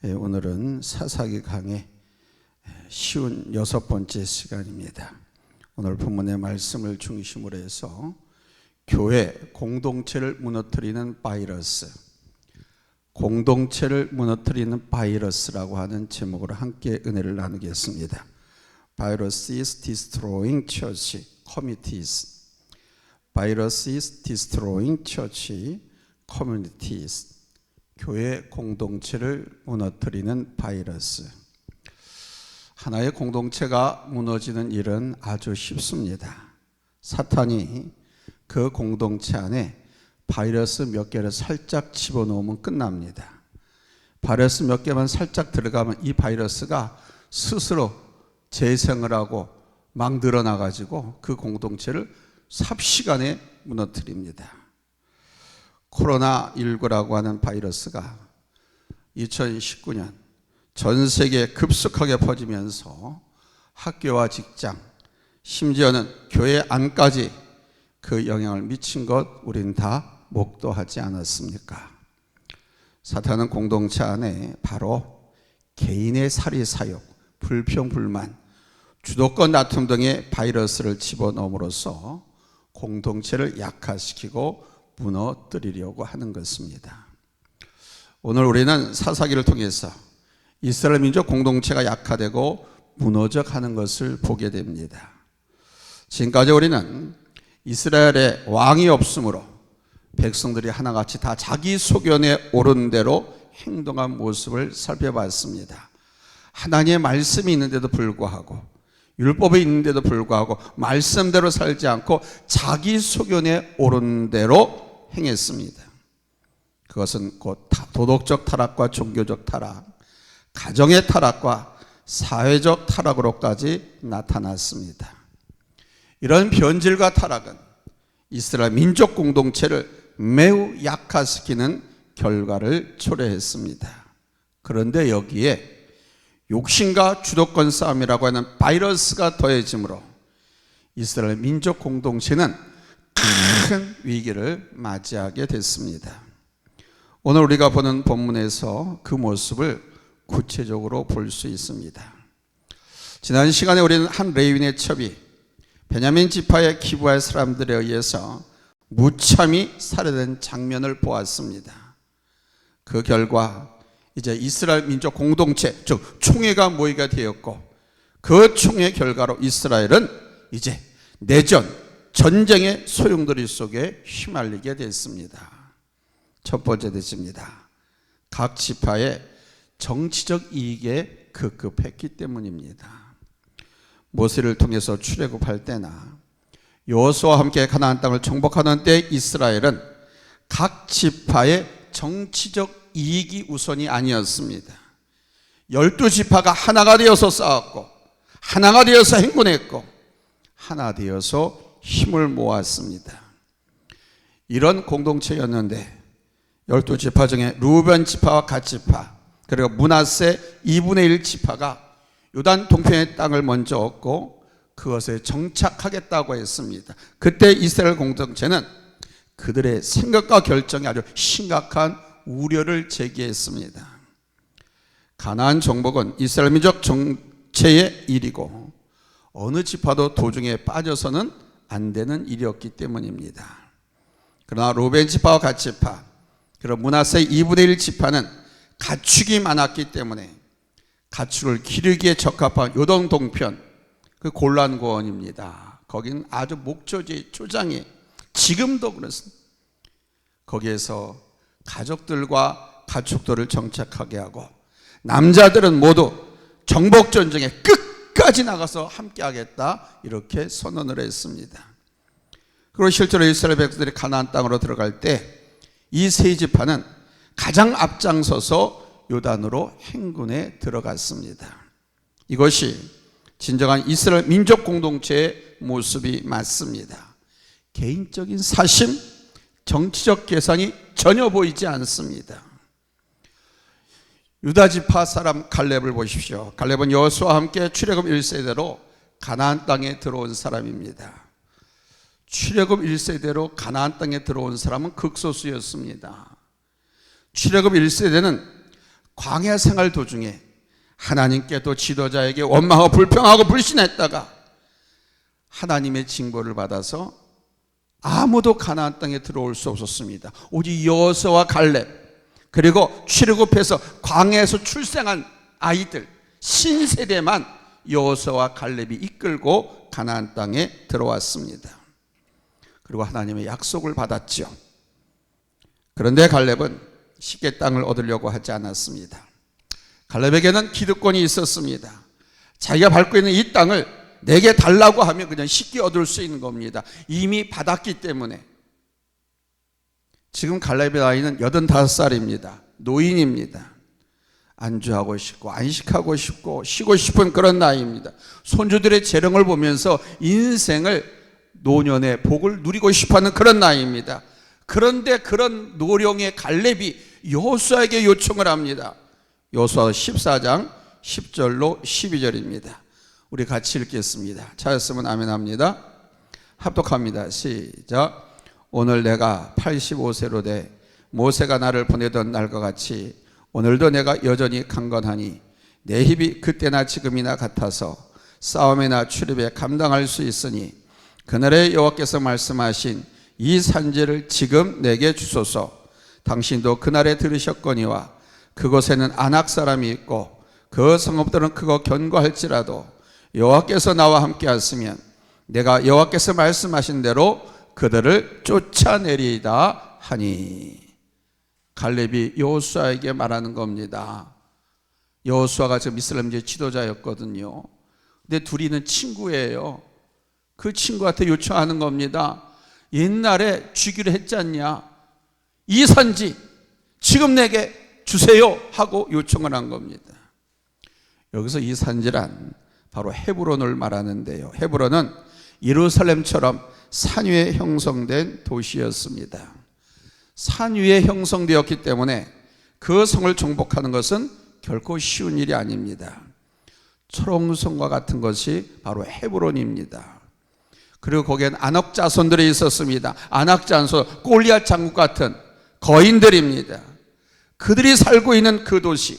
오늘은 사사기 강의 쉬운 6번째 시간입니다. 오늘 본문의 말씀을 중심으로 해서 교회 공동체를 무너뜨리는 바이러스, 공동체를 무너뜨리는 바이러스라고 하는 제목으로 함께 은혜를 나누겠습니다. Virus is destroying church communities. Virus is destroying church communities. 교회 공동체를 무너뜨리는 바이러스. 하나의 공동체가 무너지는 일은 아주 쉽습니다. 사탄이 그 공동체 안에 바이러스 몇 개를 살짝 집어넣으면 끝납니다. 바이러스 몇 개만 살짝 들어가면 이 바이러스가 스스로 재생을 하고 막 늘어나가지고 그 공동체를 삽시간에 무너뜨립니다. 코로나19라고 하는 바이러스가 2019년 전 세계에 급속하게 퍼지면서 학교와 직장, 심지어는 교회 안까지 그 영향을 미친 것 우린 다 목도하지 않았습니까? 사탄은 공동체 안에 바로 개인의 사리 사욕, 불평, 불만, 주도권 다툼 등의 바이러스를 집어넣음으로써 공동체를 약화시키고 무너뜨리려고 하는 것입니다. 오늘 우리는 사사기를 통해서 이스라엘 민족 공동체가 약화되고 무너져가는 것을 보게 됩니다. 지금까지 우리는 이스라엘에 왕이 없으므로 백성들이 하나같이 다 자기 소견에 옳은 대로 행동한 모습을 살펴봤습니다. 하나님의 말씀이 있는데도 불구하고, 율법이 있는데도 불구하고 말씀대로 살지 않고 자기 소견에 옳은 대로 행했습니다. 그것은 곧 도덕적 타락과 종교적 타락, 가정의 타락과 사회적 타락으로까지 나타났습니다. 이런 변질과 타락은 이스라엘 민족 공동체를 매우 약화시키는 결과를 초래했습니다. 그런데 여기에 욕심과 주도권 싸움이라고 하는 바이러스가 더해지므로 이스라엘 민족 공동체는 큰 위기를 맞이하게 됐습니다. 오늘 우리가 보는 본문에서 그 모습을 구체적으로 볼 수 있습니다. 지난 시간에 우리는 한 레위인의 첩이 베냐민 지파에 기부할 사람들에 의해서 무참히 살해된 장면을 보았습니다. 그 결과 이제 이스라엘 민족 공동체, 즉 총회가 모이게 되었고, 그 총회 결과로 이스라엘은 이제 내전, 전쟁의 소용돌이 속에 휘말리게 됐습니다. 첫 번째 대지입니다. 각 지파의 정치적 이익에 급급했기 때문입니다. 모세를 통해서 출애굽할 때나 여호수아와 함께 가나안 땅을 정복하는 때 이스라엘은 각 지파의 정치적 이익이 우선이 아니었습니다. 12지파가 하나가 되어서 싸웠고, 하나가 되어서 행군했고, 하나 되어서 힘을 모았습니다. 이런 공동체였는데 12지파 중에 루벤 지파와 갓 지파, 그리고 므낫세 2분의 1 지파가 요단 동편의 땅을 먼저 얻고 그것에 정착하겠다고 했습니다. 그때 이스라엘 공동체는 그들의 생각과 결정에 아주 심각한 우려를 제기했습니다. 가나안 정복은 이스라엘 민족 정체의 일이고 어느 지파도 도중에 빠져서는 안 되는 일이었기 때문입니다. 그러나 루벤 지파와 갓 지파, 그리고 므낫세 2분의 1 지파는 가축이 많았기 때문에 가축을 기르기에 적합한 요동 동편, 그 골란고원입니다. 거기는 아주 목초지, 초장이 지금도 그렇습니다. 거기에서 가족들과 가축들을 정착하게 하고 남자들은 모두 정복전쟁에 끝까지 나가서 함께하겠다 이렇게 선언을 했습니다. 그리고 실제로 이스라엘 백성들이 가나안 땅으로 들어갈 때 이 세 지파는 가장 앞장서서 요단으로 행군에 들어갔습니다. 이것이 진정한 이스라엘 민족 공동체의 모습이 맞습니다. 개인적인 사심, 정치적 계산이 전혀 보이지 않습니다. 유다 지파 사람 갈렙을 보십시오. 갈렙은 여호수아와 함께 출애굽 1세대로 가나안 땅에 들어온 사람입니다. 출애굽 1세대로 가나안 땅에 들어온 사람은 극소수였습니다. 출애굽 1세대는 광야 생활 도중에 하나님께도 지도자에게 원망하고 불평하고 불신했다가 하나님의 징벌을 받아서 아무도 가나안 땅에 들어올 수 없었습니다. 오직 여호수아와 갈렙, 그리고 출애굽해서 광야에서 출생한 아이들 신세대만 여호수아와 갈렙이 이끌고 가나안 땅에 들어왔습니다. 그리고 하나님의 약속을 받았죠. 그런데 갈렙은 쉽게 땅을 얻으려고 하지 않았습니다. 갈렙에게는 기득권이 있었습니다. 자기가 밟고 있는 이 땅을 내게 달라고 하면 그냥 쉽게 얻을 수 있는 겁니다. 이미 받았기 때문에. 지금 갈렙의 나이는 85살입니다. 노인입니다. 안주하고 싶고 안식하고 싶고 쉬고 싶은 그런 나이입니다. 손주들의 재롱을 보면서 인생을 노년의 복을 누리고 싶어하는 그런 나이입니다. 그런데 그런 노령의 갈렙이 여호수아에게 요청을 합니다. 여호수아 14장 10절로 12절입니다. 우리 같이 읽겠습니다. 찾았으면 아멘합니다. 합독합니다. 시작. 오늘 내가 85세로 돼 모세가 나를 보내던 날과 같이 오늘도 내가 여전히 강건하니 내 힘이 그때나 지금이나 같아서 싸움이나 출입에 감당할 수 있으니 그날에 여호와께서 말씀하신 이 산지를 지금 내게 주소서. 당신도 그날에 들으셨거니와 그곳에는 아낙 사람이 있고 그 성읍들은 크고 견고할지라도 여호와께서 나와 함께 하시면 내가 여호와께서 말씀하신 대로 그들을 쫓아내리이다 하니. 갈렙이 여호수아에게 말하는 겁니다. 여호수아가 지금 이스라엘의 지도자였거든요. 근데 둘이는 친구예요. 그 친구한테 요청하는 겁니다. 옛날에 주기로 했지 않냐? 이 산지 지금 내게 주세요 하고 요청을 한 겁니다. 여기서 이 산지란 바로 헤브론을 말하는데요. 헤브론은 예루살렘처럼 산 위에 형성된 도시였습니다. 산 위에 형성되었기 때문에 그 성을 정복하는 것은 결코 쉬운 일이 아닙니다. 초롱성과 같은 것이 바로 헤브론입니다. 그리고 거기엔 아낙 자손들이 있었습니다. 아낙 자손, 골리앗 장국 같은 거인들입니다. 그들이 살고 있는 그 도시,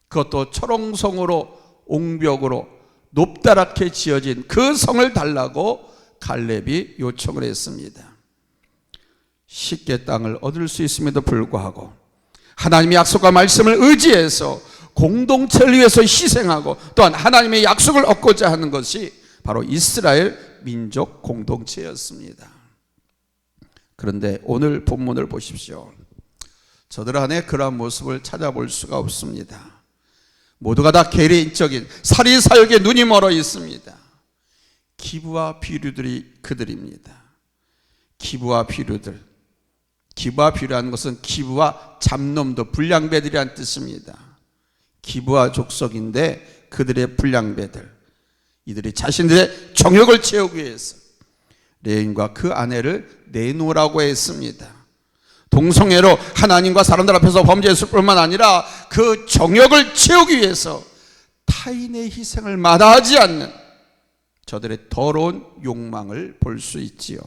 그것도 초롱성으로 옹벽으로 높다랗게 지어진 그 성을 달라고 갈렙이 요청을 했습니다. 쉽게 땅을 얻을 수 있음에도 불구하고 하나님의 약속과 말씀을 의지해서 공동체를 위해서 희생하고 또한 하나님의 약속을 얻고자 하는 것이 바로 이스라엘 민족 공동체였습니다. 그런데 오늘 본문을 보십시오. 저들 안에 그러한 모습을 찾아볼 수가 없습니다. 모두가 다 개인적인 사리사욕에 눈이 멀어 있습니다. 기부와 비류들이 그들입니다. 기부와 비류들. 기부와 비류라는 것은 기부와 잡놈도 불량배들이란 뜻입니다. 기부와 족속인데 그들의 불량배들, 이들이 자신들의 정욕을 채우기 위해서 레인과 그 아내를 내놓으라고 했습니다. 동성애로 하나님과 사람들 앞에서 범죄했을 뿐만 아니라 그 정욕을 채우기 위해서 타인의 희생을 마다하지 않는 저들의 더러운 욕망을 볼 수 있지요.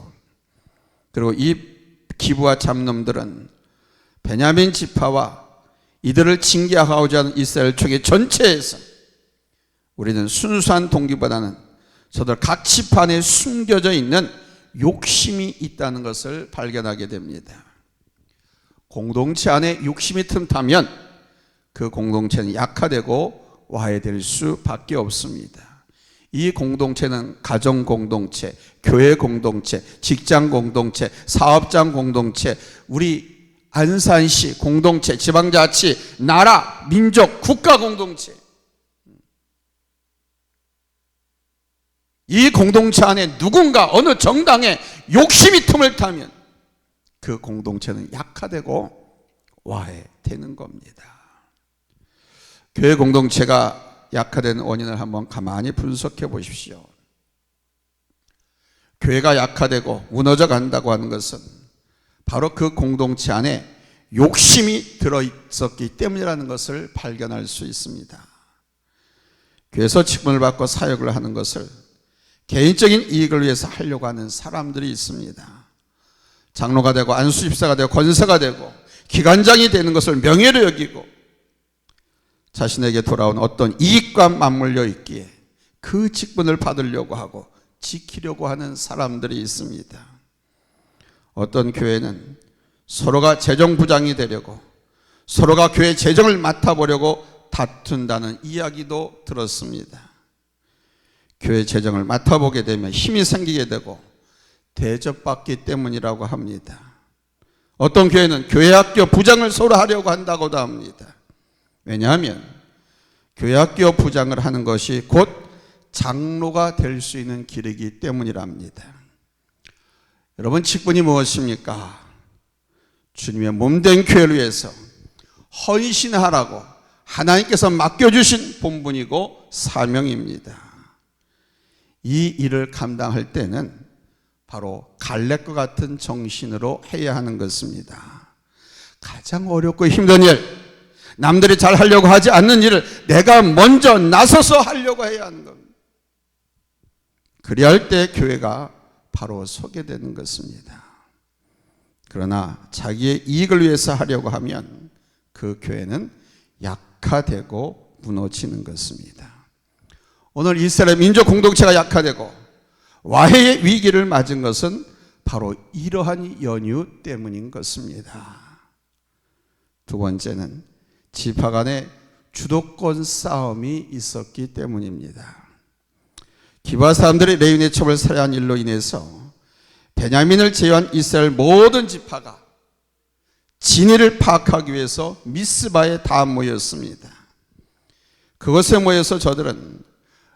그리고 이 기부와 잡놈들은 베냐민 지파와 이들을 징계하고자 하는 이스라엘 족의 전체에서 우리는 순수한 동기보다는 저들 각 지파 안에 숨겨져 있는 욕심이 있다는 것을 발견하게 됩니다. 공동체 안에 욕심이 틈타면 그 공동체는 약화되고 와해될 수밖에 없습니다. 이 공동체는 가정 공동체, 교회 공동체, 직장 공동체, 사업장 공동체, 우리 안산시 공동체, 지방자치, 나라, 민족, 국가 공동체. 이 공동체 안에 누군가 어느 정당에 욕심이 틈을 타면 그 공동체는 약화되고 와해되는 겁니다. 교회 공동체가 약화된 원인을 한번 가만히 분석해 보십시오. 교회가 약화되고 무너져 간다고 하는 것은 바로 그 공동체 안에 욕심이 들어있었기 때문이라는 것을 발견할 수 있습니다. 교회에서 직분을 받고 사역을 하는 것을 개인적인 이익을 위해서 하려고 하는 사람들이 있습니다. 장로가 되고 안수집사가 되고 권사가 되고 기관장이 되는 것을 명예로 여기고 자신에게 돌아온 어떤 이익과 맞물려 있기에 그 직분을 받으려고 하고 지키려고 하는 사람들이 있습니다. 어떤 교회는 서로가 재정부장이 되려고, 서로가 교회 재정을 맡아보려고 다툰다는 이야기도 들었습니다. 교회 재정을 맡아보게 되면 힘이 생기게 되고 대접받기 때문이라고 합니다. 어떤 교회는 교회학교 부장을 서로 하려고 한다고도 합니다. 왜냐하면 교회학교 부장을 하는 것이 곧 장로가 될 수 있는 길이기 때문이랍니다. 여러분, 직분이 무엇입니까? 주님의 몸된 교회를 위해서 헌신하라고 하나님께서 맡겨주신 본분이고 사명입니다. 이 일을 감당할 때는 바로 갈렙과 같은 정신으로 해야 하는 것입니다. 가장 어렵고 힘든 일, 남들이 잘 하려고 하지 않는 일을 내가 먼저 나서서 하려고 해야 하는 겁니다. 그래야 할 때 교회가 바로 서게 되는 것입니다. 그러나 자기의 이익을 위해서 하려고 하면 그 교회는 약화되고 무너지는 것입니다. 오늘 이스라엘 민족 공동체가 약화되고 와해의 위기를 맞은 것은 바로 이러한 연유 때문인 것입니다. 두 번째는 지파 간의 주도권 싸움이 있었기 때문입니다. 기브아 사람들이 레위인의 첩을 살해한 일로 인해서 베냐민을 제외한 이스라엘 모든 지파가 진위를 파악하기 위해서 미스바에 다 모였습니다. 그곳에 모여서 저들은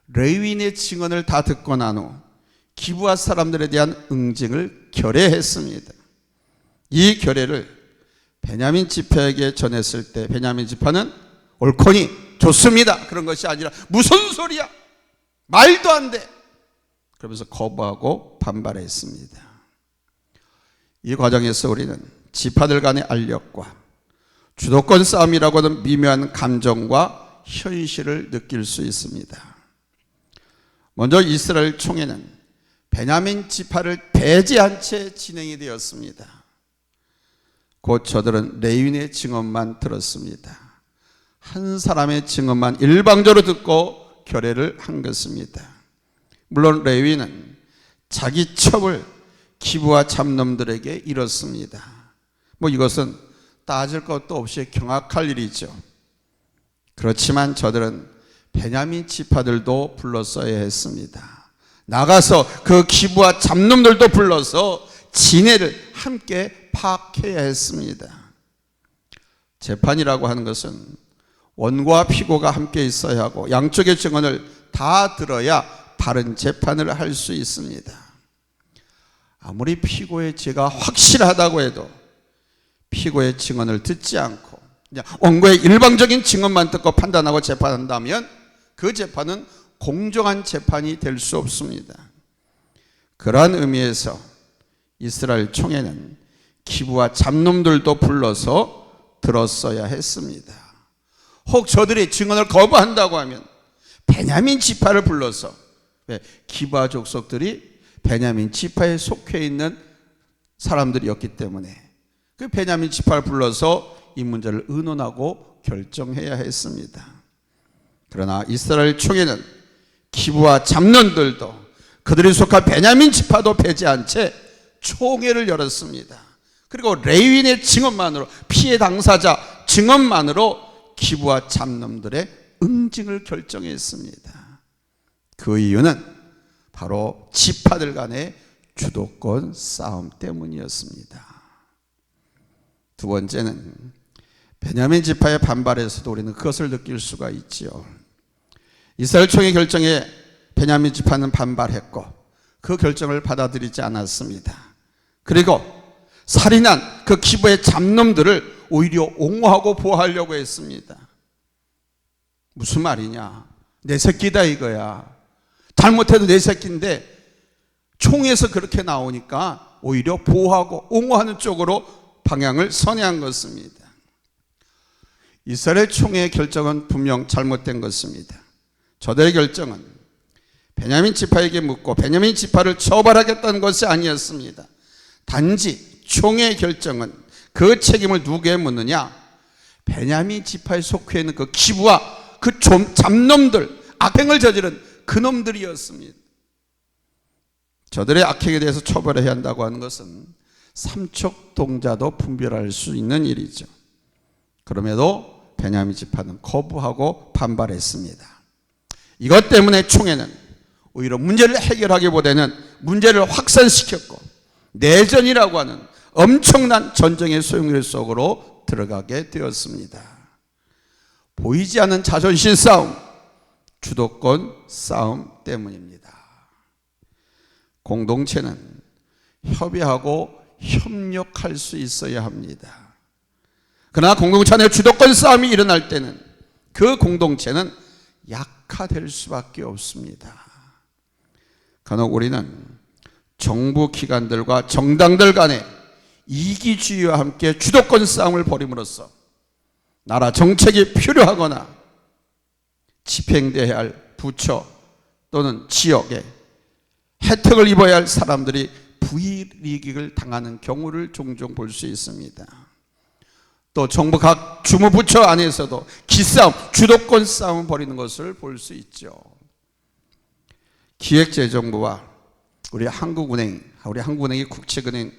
레위인의 증언을 다 듣고 난 후 기브아 사람들에 대한 응징을 결례했습니다. 이 결례를 베냐민 지파에게 전했을 때 베냐민 지파는 옳거니 좋습니다, 그런 것이 아니라 무슨 소리야, 말도 안 돼, 그러면서 거부하고 반발했습니다. 이 과정에서 우리는 지파들 간의 알력과 주도권 싸움이라고 하는 미묘한 감정과 현실을 느낄 수 있습니다. 먼저 이스라엘 총회는 베냐민 지파를 배제한 채 진행이 되었습니다. 곧 저들은 레위인의 증언만 들었습니다. 한 사람의 증언만 일방적으로 듣고 결례를 한 것입니다. 물론 레위인은 자기 첩을 기브아 잡놈들에게 잃었습니다. 이것은 따질 것도 없이 경악할 일이죠. 그렇지만 저들은 베냐민 지파들도 불렀어야 했습니다. 나가서 그 기브아 잡놈들도 불러서 진해를 함께 파악해야 했습니다. 재판이라고 하는 것은 원고와 피고가 함께 있어야 하고 양쪽의 증언을 다 들어야 바른 재판을 할 수 있습니다. 아무리 피고의 죄가 확실하다고 해도 피고의 증언을 듣지 않고 원고의 일방적인 증언만 듣고 판단하고 재판한다면 그 재판은 공정한 재판이 될 수 없습니다. 그러한 의미에서 이스라엘 총회는 기브아 잡놈들도 불러서 들었어야 했습니다. 혹 저들이 증언을 거부한다고 하면 베냐민 지파를 불러서, 기브아 족속들이 베냐민 지파에 속해 있는 사람들이었기 때문에 그 베냐민 지파를 불러서 이 문제를 의논하고 결정해야 했습니다. 그러나 이스라엘 총회는 기브아 잡놈들도 그들이 속한 베냐민 지파도 배제한 채 총회를 열었습니다. 그리고 레위인의 증언만으로, 피해 당사자 증언만으로 기브아 잡놈들의 응징을 결정했습니다. 그 이유는 바로 지파들 간의 주도권 싸움 때문이었습니다. 두 번째는 베냐민 지파의 반발에서도 우리는 그것을 느낄 수가 있지요. 이스라엘 총회 결정에 베냐민 지파는 반발했고 그 결정을 받아들이지 않았습니다. 그리고 살인한 그 기브아의 잡놈들을 오히려 옹호하고 보호하려고 했습니다. 무슨 말이냐, 내 새끼다 이거야. 잘못해도 내 새끼인데 총에서 그렇게 나오니까 오히려 보호하고 옹호하는 쪽으로 방향을 선회한 것입니다. 이스라엘 총회의 결정은 분명 잘못된 것입니다. 저들의 결정은 베냐민 지파에게 묻고 베냐민 지파를 처벌하겠다는 것이 아니었습니다. 단지 총회의 결정은 그 책임을 누구에게 묻느냐, 베냐민 지파에 속해 있는 그 기부와 그 잡놈들, 악행을 저지른 그 놈들이었습니다. 저들의 악행에 대해서 처벌해야 한다고 하는 것은 삼척동자도 분별할 수 있는 일이죠. 그럼에도 베냐민 지파는 거부하고 반발했습니다. 이것 때문에 총회는 오히려 문제를 해결하기보다는 문제를 확산시켰고 내전이라고 하는 엄청난 전쟁의 소용돌이 속으로 들어가게 되었습니다. 보이지 않는 자존심 싸움, 주도권 싸움 때문입니다. 공동체는 협의하고 협력할 수 있어야 합니다. 그러나 공동체 안에 주도권 싸움이 일어날 때는 그 공동체는 약화될 수밖에 없습니다. 간혹 우리는 정부 기관들과 정당들 간에 이기주의와 함께 주도권 싸움을 벌임으로써 나라 정책이 필요하거나 집행돼야 할 부처 또는 지역에 혜택을 입어야 할 사람들이 불이익을 당하는 경우를 종종 볼 수 있습니다. 또 정부 각 주무부처 안에서도 기싸움, 주도권 싸움 벌이는 것을 볼 수 있죠. 기획재정부와 우리 한국은행이 국책은행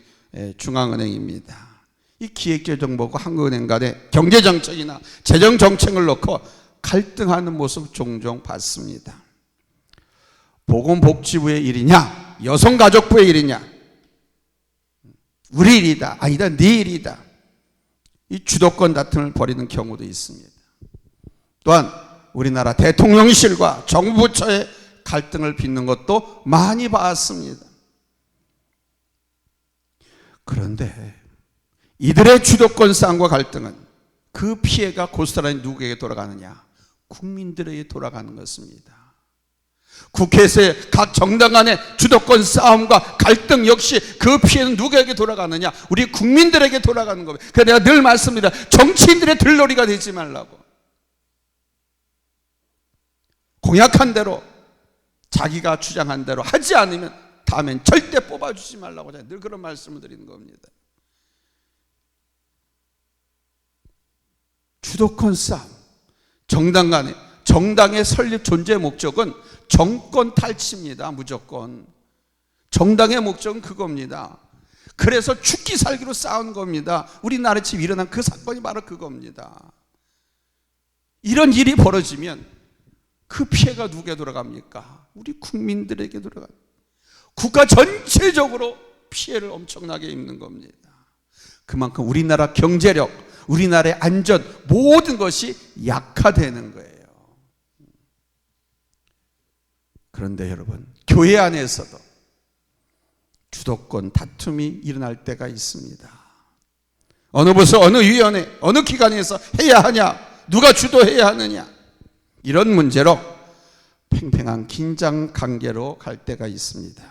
중앙은행입니다. 이 기획재정부와 한국은행 간의 경제정책이나 재정정책을 놓고 갈등하는 모습 종종 봤습니다. 보건복지부의 일이냐, 여성가족부의 일이냐, 우리 일이다, 아니다, 네 일이다, 이 주도권 다툼을 벌이는 경우도 있습니다. 또한 우리나라 대통령실과 정부부처의 갈등을 빚는 것도 많이 봤습니다. 그런데 이들의 주도권 싸움과 갈등은 그 피해가 고스란히 누구에게 돌아가느냐? 국민들에게 돌아가는 것입니다. 국회에서의 각 정당 간의 주도권 싸움과 갈등 역시 그 피해는 누구에게 돌아가느냐? 우리 국민들에게 돌아가는 겁니다. 그래서 내가 늘 말씀드립니다. 정치인들의 들러리가 되지 말라고. 공약한 대로 자기가 주장한 대로 하지 않으면 다음엔 절대 뽑아주지 말라고 늘 그런 말씀을 드리는 겁니다. 주도권 싸움, 정당의 설립 존재 목적은 정권 탈취입니다. 무조건 정당의 목적은 그겁니다. 그래서 죽기 살기로 싸운 겁니다. 우리나라에 지금 일어난 그 사건이 바로 그겁니다. 이런 일이 벌어지면 그 피해가 누구에게 돌아갑니까? 우리 국민들에게 돌아갑니다. 국가 전체적으로 피해를 엄청나게 입는 겁니다. 그만큼 우리나라 경제력, 우리나라의 안전, 모든 것이 약화되는 거예요. 그런데 여러분, 교회 안에서도 주도권 다툼이 일어날 때가 있습니다. 어느 부서, 어느 위원회, 어느 기관에서 해야 하냐, 누가 주도해야 하느냐, 이런 문제로 팽팽한 긴장 관계로 갈 때가 있습니다.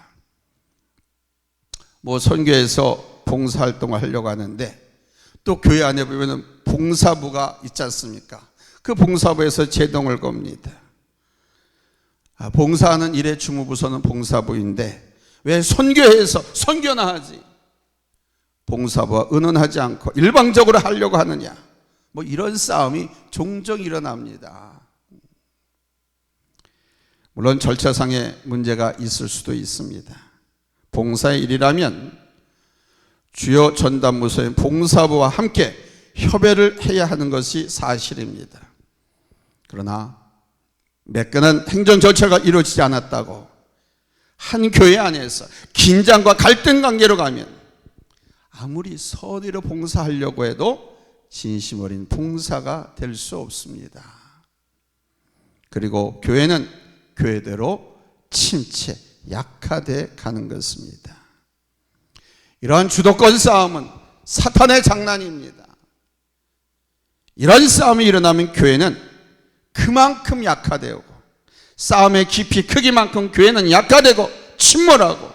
선교에서 봉사활동을 하려고 하는데 또 교회 안에 보면 봉사부가 있지 않습니까? 그 봉사부에서 제동을 겁니다. 봉사하는 일의 주무부서는 봉사부인데 왜 선교회에서 선교나 하지 봉사부와 의논하지 않고 일방적으로 하려고 하느냐, 이런 싸움이 종종 일어납니다. 물론 절차상의 문제가 있을 수도 있습니다. 봉사의 일이라면 주요 전담부서인 봉사부와 함께 협의를 해야 하는 것이 사실입니다. 그러나 매끈한 행정 절차가 이루어지지 않았다고 한 교회 안에서 긴장과 갈등 관계로 가면 아무리 선의로 봉사하려고 해도 진심 어린 봉사가 될 수 없습니다. 그리고 교회는 교회대로 침체, 약화돼 가는 것입니다. 이러한 주도권 싸움은 사탄의 장난입니다. 이런 싸움이 일어나면 교회는 그만큼 약화되고 싸움의 깊이 크기만큼 교회는 약화되고 침몰하고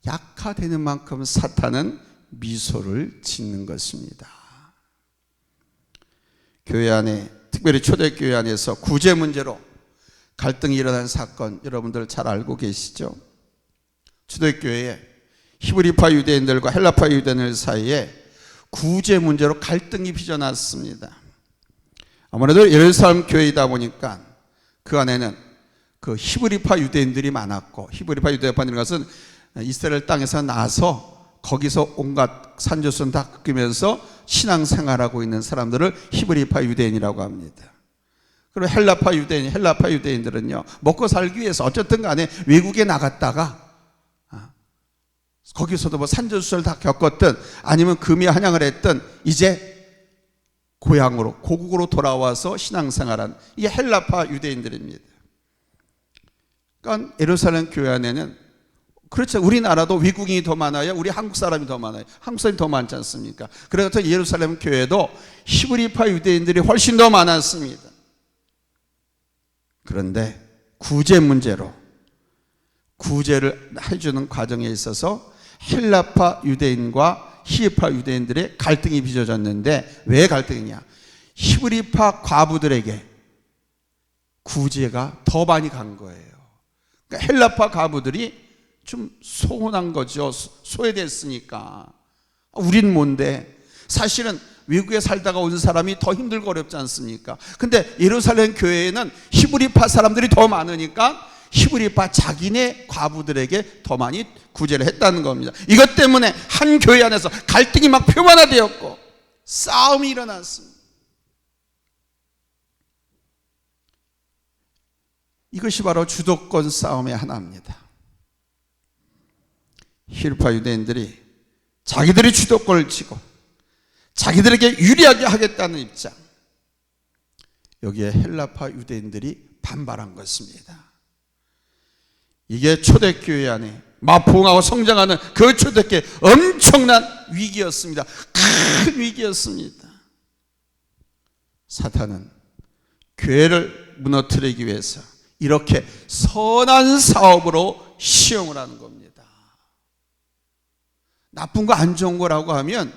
약화되는 만큼 사탄은 미소를 짓는 것입니다. 교회 안에, 특별히 초대교회 안에서 구제 문제로 갈등이 일어난 사건 여러분들 잘 알고 계시죠? 초대교회에 히브리파 유대인들과 헬라파 유대인들 사이에 구제 문제로 갈등이 빚어났습니다. 아무래도 예루살렘 교회이다 보니까 그 안에는 그 히브리파 유대인들이 많았고, 히브리파 유대인이라는 것은 이스라엘 땅에서 나서 거기서 온갖 산조선 다 꺾이면서 신앙생활하고 있는 사람들을 히브리파 유대인이라고 합니다. 그리고 헬라파 유대인들은요, 먹고 살기 위해서 어쨌든 간에 외국에 나갔다가 거기서도 뭐 산전수전을 다 겪었든 아니면 금이 한양을 했든 이제 고향으로, 고국으로 돌아와서 신앙생활한 이게 헬라파 유대인들입니다. 그러니까 예루살렘 교회 안에는, 그렇죠, 우리나라도 외국인이 더 많아요? 우리 한국 사람이 더 많아요? 한국 사람이 더 많지 않습니까? 그래서 예루살렘 교회도 히브리파 유대인들이 훨씬 더 많았습니다. 그런데 구제 문제로, 구제를 해주는 과정에 있어서 헬라파 유대인과 히브리파 유대인들의 갈등이 빚어졌는데, 왜 갈등이냐? 히브리파 과부들에게 구제가 더 많이 간 거예요. 그러니까 헬라파 과부들이 좀 소원한 거죠. 소외됐으니까. 우린 뭔데? 사실은 외국에 살다가 온 사람이 더 힘들고 어렵지 않습니까? 근데 예루살렘 교회에는 히브리파 사람들이 더 많으니까 히브리파 자기네 과부들에게 더 많이 구제를 했다는 겁니다. 이것 때문에 한 교회 안에서 갈등이 막 표면화되었고 싸움이 일어났습니다. 이것이 바로 주도권 싸움의 하나입니다. 히브리파 유대인들이 자기들이 주도권을 쥐고 자기들에게 유리하게 하겠다는 입장, 여기에 헬라파 유대인들이 반발한 것입니다. 이게 초대교회 안에 부흥하고 성장하는 그 초대교회 엄청난 위기였습니다. 큰 위기였습니다. 사탄은 교회를 무너뜨리기 위해서 이렇게 선한 사업으로 시험을 하는 겁니다. 나쁜 거 안 좋은 거라고 하면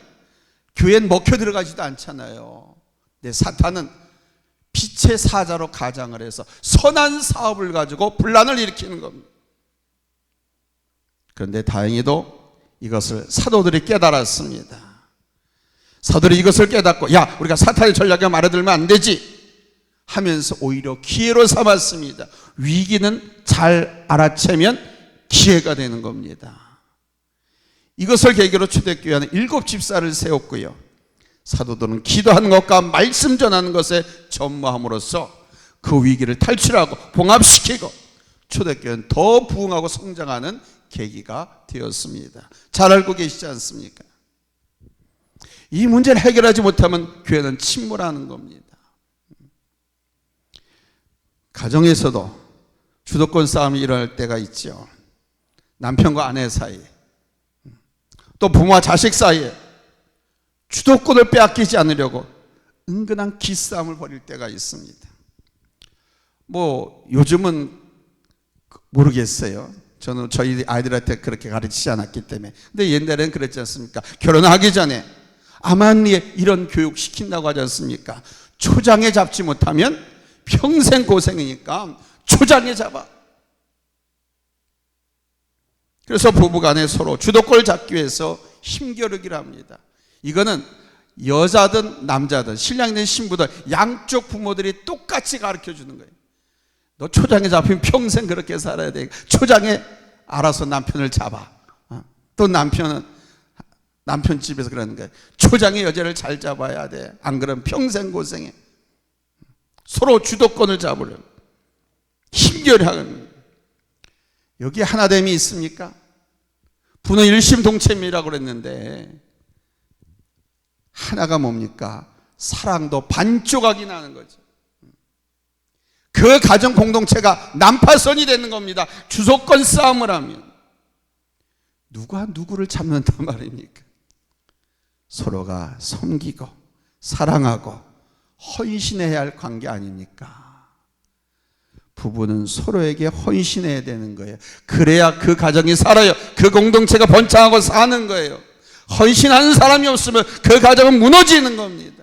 교회는 먹혀 들어가지도 않잖아요. 근데 사탄은 빛의 사자로 가장을 해서 선한 사업을 가지고 분란을 일으키는 겁니다. 그런데 다행히도 이것을 사도들이 깨달았습니다. 사도들이 이것을 깨닫고, 야, 우리가 사탄의 전략에 말아들면 안 되지 하면서 오히려 기회로 삼았습니다. 위기는 잘 알아채면 기회가 되는 겁니다. 이것을 계기로 초대교회는 7집사를 세웠고요, 사도들은 기도하는 것과 말씀 전하는 것에 전무함으로써 그 위기를 탈출하고 봉합시키고 초대교회는 더 부흥하고 성장하는 계기가 되었습니다. 잘 알고 계시지 않습니까? 이 문제를 해결하지 못하면 교회는 침몰하는 겁니다. 가정에서도 주도권 싸움이 일어날 때가 있죠. 남편과 아내 사이에, 또 부모와 자식 사이에 주도권을 빼앗기지 않으려고 은근한 기싸움을 벌일 때가 있습니다. 뭐 요즘은 모르겠어요. 저는 저희 아이들한테 그렇게 가르치지 않았기 때문에. 근데 옛날에는 그랬지 않습니까? 결혼하기 전에 아만리에 이런 교육 시킨다고 하지 않습니까? 초장에 잡지 못하면 평생 고생이니까 초장에 잡아. 그래서 부부간에 서로 주도권을 잡기 위해서 힘겨루기를 합니다. 이거는 여자든 남자든 신랑이든 신부든 양쪽 부모들이 똑같이 가르쳐 주는 거예요. 너 초장에 잡히면 평생 그렇게 살아야 돼. 초장에 알아서 남편을 잡아. 또 남편은 남편 집에서 그러는 거예요. 초장에 여자를 잘 잡아야 돼. 안 그러면 평생 고생해. 서로 주도권을 잡으려고 힘겨루기 하는. 여기 하나됨이 있습니까? 부는 일심동체입니다라고 그랬는데 하나가 뭡니까? 사랑도 반조각이 나는 거죠. 그 가정 공동체가 난파선이 되는 겁니다. 주도권 싸움을 하면. 누가 누구를 잡는단 말입니까? 서로가 섬기고 사랑하고 헌신해야 할 관계 아닙니까? 부부는 서로에게 헌신해야 되는 거예요. 그래야 그 가정이 살아요. 그 공동체가 번창하고 사는 거예요. 헌신하는 사람이 없으면 그 가정은 무너지는 겁니다.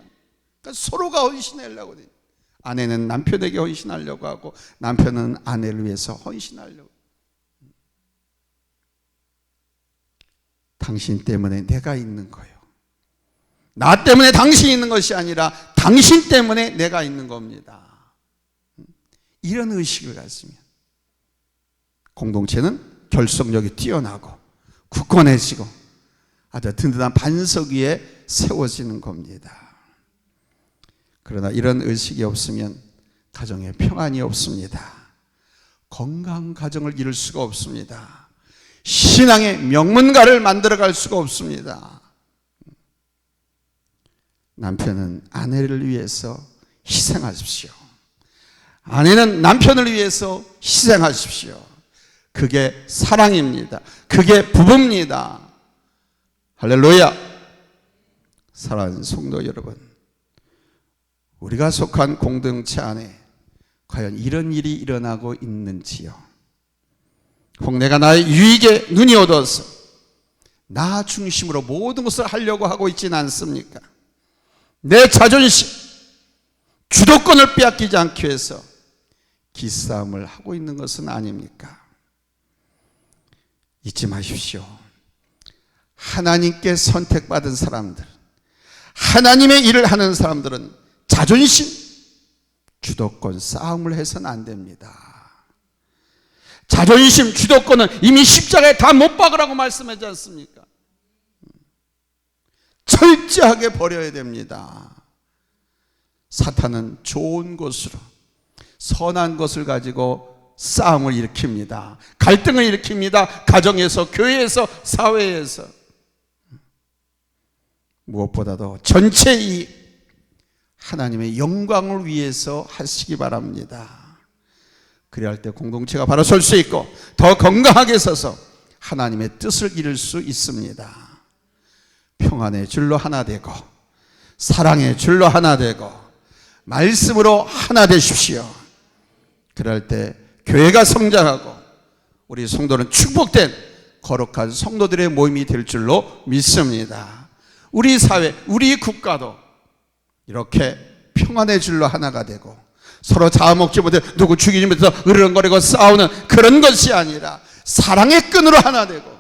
그러니까 서로가 헌신하려고 돼요. 아내는 남편에게 헌신하려고 하고 남편은 아내를 위해서 헌신하려고. 당신 때문에 내가 있는 거예요. 나 때문에 당신이 있는 것이 아니라 당신 때문에 내가 있는 겁니다. 이런 의식을 가지면 공동체는 결속력이 뛰어나고 굳건해지고 아주 든든한 반석 위에 세워지는 겁니다. 그러나 이런 의식이 없으면 가정에 평안이 없습니다. 건강한 가정을 이룰 수가 없습니다. 신앙의 명문가를 만들어갈 수가 없습니다. 남편은 아내를 위해서 희생하십시오. 아내는 남편을 위해서 희생하십시오. 그게 사랑입니다. 그게 부부입니다. 할렐루야. 사랑하는 성도 여러분, 우리가 속한 공동체 안에 과연 이런 일이 일어나고 있는지요? 혹 내가 나의 유익에 눈이 어두워서 나 중심으로 모든 것을 하려고 하고 있지는 않습니까? 내 자존심, 주도권을 빼앗기지 않기 위해서 기싸움을 하고 있는 것은 아닙니까? 잊지 마십시오. 하나님께 선택받은 사람들, 하나님의 일을 하는 사람들은 자존심, 주도권 싸움을 해서는 안 됩니다. 자존심, 주도권은 이미 십자가에 다 못 박으라고 말씀하지 않습니까? 철저하게 버려야 됩니다. 사탄은 좋은 것으로 선한 것을 가지고 싸움을 일으킵니다. 갈등을 일으킵니다. 가정에서, 교회에서, 사회에서. 무엇보다도 전체 이 하나님의 영광을 위해서 하시기 바랍니다. 그래야 할 때 공동체가 바로 설 수 있고 더 건강하게 서서 하나님의 뜻을 이룰 수 있습니다. 평안의 줄로 하나 되고 사랑의 줄로 하나 되고 말씀으로 하나 되십시오. 그럴 때 교회가 성장하고 우리 성도는 축복된 거룩한 성도들의 모임이 될 줄로 믿습니다. 우리 사회, 우리 국가도 이렇게 평안의 줄로 하나가 되고 서로 잡아먹지 못해 누구 죽이지 못해서 으르렁거리고 싸우는 그런 것이 아니라 사랑의 끈으로 하나 되고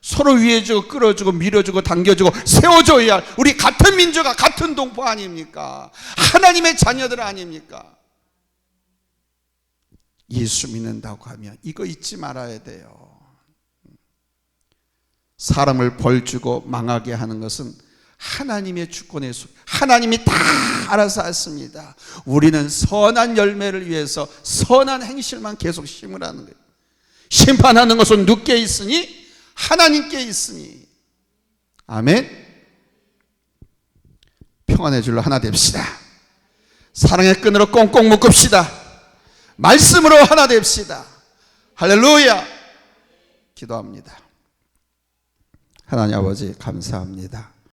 서로 위해주고 끌어주고 밀어주고 당겨주고 세워줘야 할 우리 같은 민족과 같은 동포 아닙니까? 하나님의 자녀들 아닙니까? 예수 믿는다고 하면 이거 잊지 말아야 돼요. 사람을 벌주고 망하게 하는 것은 하나님의 주권에 속, 하나님이 다 알아서 하십니다. 우리는 선한 열매를 위해서 선한 행실만 계속 심으라는 거예요. 심판하는 것은 누구께 있으니? 하나님께 있으니. 아멘. 평안의 줄로 하나 됩시다. 사랑의 끈으로 꽁꽁 묶읍시다. 말씀으로 하나 됩시다. 할렐루야. 기도합니다. 하나님 아버지 감사합니다.